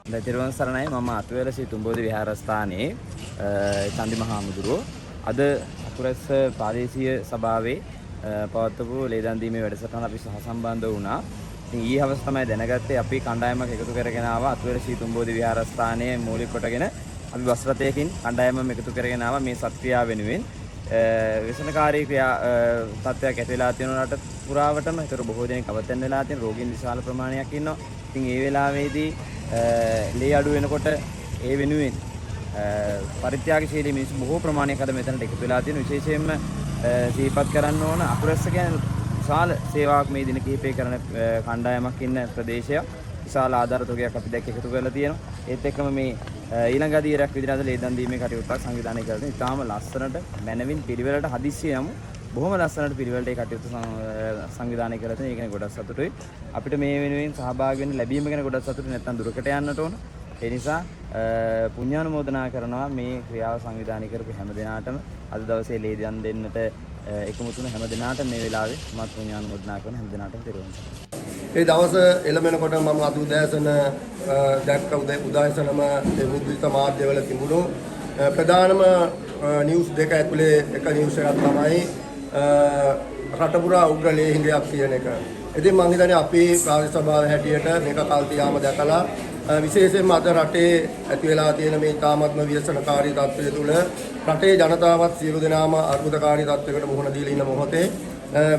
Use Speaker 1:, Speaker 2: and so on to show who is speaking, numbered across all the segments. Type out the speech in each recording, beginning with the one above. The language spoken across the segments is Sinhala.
Speaker 1: තිරුවන් සරණයි. මම අතුවැල ශ්‍රී තුම්බෝධි විහාරස්ථානයේ චන්දි මහාමුදුරුවෝ අද අකුරැස්ස ප්‍රාදේශීය සභාවේ පවත්වපු ලේදන් දීමේ වැඩසටහන අපි සහසම්බන්ධ වුණා. ඉතින් ඊ හවස තමයි දැනගත්තේ අපි කණ්ඩායමක් එකතු කරගෙන ආවා අතුවැල ශ්‍රී තුම්බෝධි විහාරස්ථානයේ මූලික කොටගෙන අපි බස් රථයකින් කණ්ඩායමක් එකතු කරගෙන ආවා මේ සත්ක්‍රියාව වෙනුවෙන්. විසනකාරී ක්‍රියා තත්ත්වයක් ඇති වෙලා තියෙනවට පුරාවටම ඒතර බොහෝ දෙනෙක් අවතැන් වෙලා තියෙන රෝගීන් විශාල ප්‍රමාණයක් ඉන්නවා. ඉතින් ඒ වෙලාවේදී ලේ අඩු වෙනකොට ඒ වෙනුවෙන් පරිත්‍යාගශීලී මිනිස්සු බොහෝ ප්‍රමාණයක් අද මෙතනට එකතු වෙලා තියෙන විශේෂයෙන්ම සිහිපත් කරන්න ඕන අකුරැස්ස කියන්නේ විශාල සේවාවක් මේ දින කිහිපේ කරන කණ්ඩායමක් ඉන්න ප්‍රදේශයක්. විශාල ආධාර තුකයක් අපි දැක්ක එකතු කරලා තියෙනවා. ඒත් එක්කම මේ ඊළඟ අධීරයක් විදිහට අද ලේදන් දීමේ කටයුත්තක් සංවිධානය කරලා තියෙනවා. ඉතාලම ලස්සනට මැනවින් පිළිවෙලට හදිස්සිය යමු. බොහොම ලස්සනට පිළිවෙලට ඒ කටයුතු සංවිධානය කරලා තියෙනවා. ඒක ගැන ගොඩක් සතුටුයි. අපිට මේ වෙනුවෙන් සහභාගී වෙන්න ලැබීම ගැන ගොඩක් සතුටුයි. නැත්තම් දුරකට යන්නට ඕන. ඒ නිසා පුණ්‍යානුමෝදනා කරනවා මේ ක්‍රියාව සංවිධානය කරපු හැම දිනාටම අද දවසේ ලේදන් දෙන්නට එකමුතු වෙන හැම දිනාටම මේ වෙලාවේ මත් පුණ්‍යානුමෝදනා කරන හැම දිනාටම තෙරුවන් සරණයි.
Speaker 2: ඒ දවස එළමෙනකොට මම අද උදෑසන දැක්ක උදෑසනම ඒ මුද්‍රිත මාධ්‍යවල තිබුණු ප්‍රධානම නිවුස් දෙක ඇතුලේ එක නිවුස් එකක් තමයි රටපුරා උග්‍ර ලේහිඟයක් කියන එක. ඉතින් මම හිතන්නේ අපි ප්‍රාදේශ සභාව හැටියට මේක කල්තියාම දැකලා විශේෂයෙන්ම අද රටේ ඇති වෙලා තියෙන මේ තාමත්ම ව්‍යසනකාරී තත්ත්වය තුළ රටේ ජනතාවත් සියලු දෙනාම අර්බුදකාරී තත්ත්වයකට මුහුණ දීලා ඉන්න මොහොතේ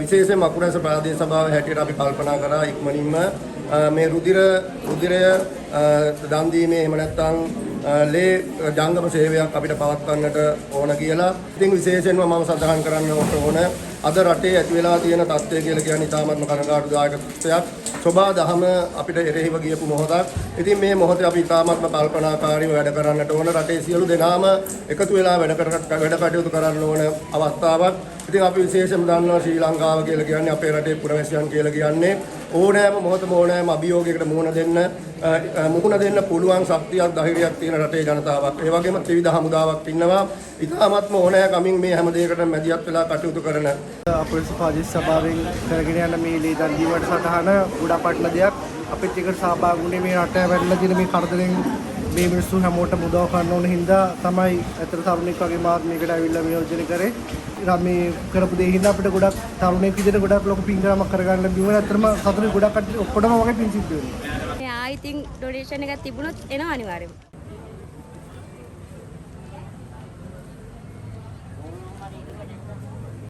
Speaker 2: විශේෂයෙන්ම අකුරැස්ස ප්‍රාදේශ සභාව හැටියට අපි කල්පනා කරා ඉක්මනින්ම මේ රුධිරය දන් දීමේ එහෙම නැත්නම් ලේ ජංගම සේවයක් අපිට පවත්වන්නට ඕන කියලා. ඉතින් විශේෂයෙන්ම මම සඳහන් කරන්න ඕන අද රටේ ඇති වෙලා තියෙන තත්ත්වය කියලා කියන්නේ ඉතාමත්ම කනගාටුදායක තත්ත්වයක්. සෝබා දහම අපිට එරෙහිව ගියපු මොහොතක්. ඉතින් මේ මොහොතේ අපි ඉතාමත්ම කල්පනාකාරීව වැඩ කරන්නට ඕන. රටේ සියලු දෙනාම එකතු වෙලා වැඩ කටයුතු කරන්න ඕන අවස්ථාවක්. ඉතින් අපි විශේෂයෙන්ම දන්නවා ශ්‍රී ලංකාව කියලා කියන්නේ අපේ රටේ පුරවැසියන් කියලා කියන්නේ ඕනෑම මොහොතම ඕනෑම අභියෝගයකට මුහුණ දෙන්න පුළුවන් ශක්තියක් ධෛර්යයක් තියෙන රටේ ජනතාවක්. ඒ වගේම ත්‍රිවිධ හමුදාවක් ඉන්නවා. ඉතාමත්ම ඕනෑකමින් මේ හැම දෙයකටම මැදිහත් වෙලා කටයුතු කරන
Speaker 3: අපේ ප්‍රාදේශ සභාවෙන් කරගෙන යන මේ ලේදන් දීමට සටහන ගොඩක් වටින දෙයක්. අපිත් එකට සහභාගී වුණේ මේ රට වැඩිලා තියෙන මේ කරදරෙන් මේ මිනිස්සු හැමෝටම උදව් කරන්න ඕන හින්දා තමයි අතර තරුණෙක් වගේ මාත් මේකට ඇවිල්ලා නියෝජනය කරේ. මේ කරපු දේ හින්දා අපිට ගොඩක් තරුණෙක් විදිහට ගොඩක් ලොකු පින්කමක් කරගන්න බිම ඇත්තටම සතුටුයි ගොඩක් ඔක්කොටම වගේ පින් සිද්ධ වෙනවා.
Speaker 4: ආයි ඉතින් ඩොනේෂන් එකක් තිබුණොත් එනවා අනිවාර්යයෙන්ම.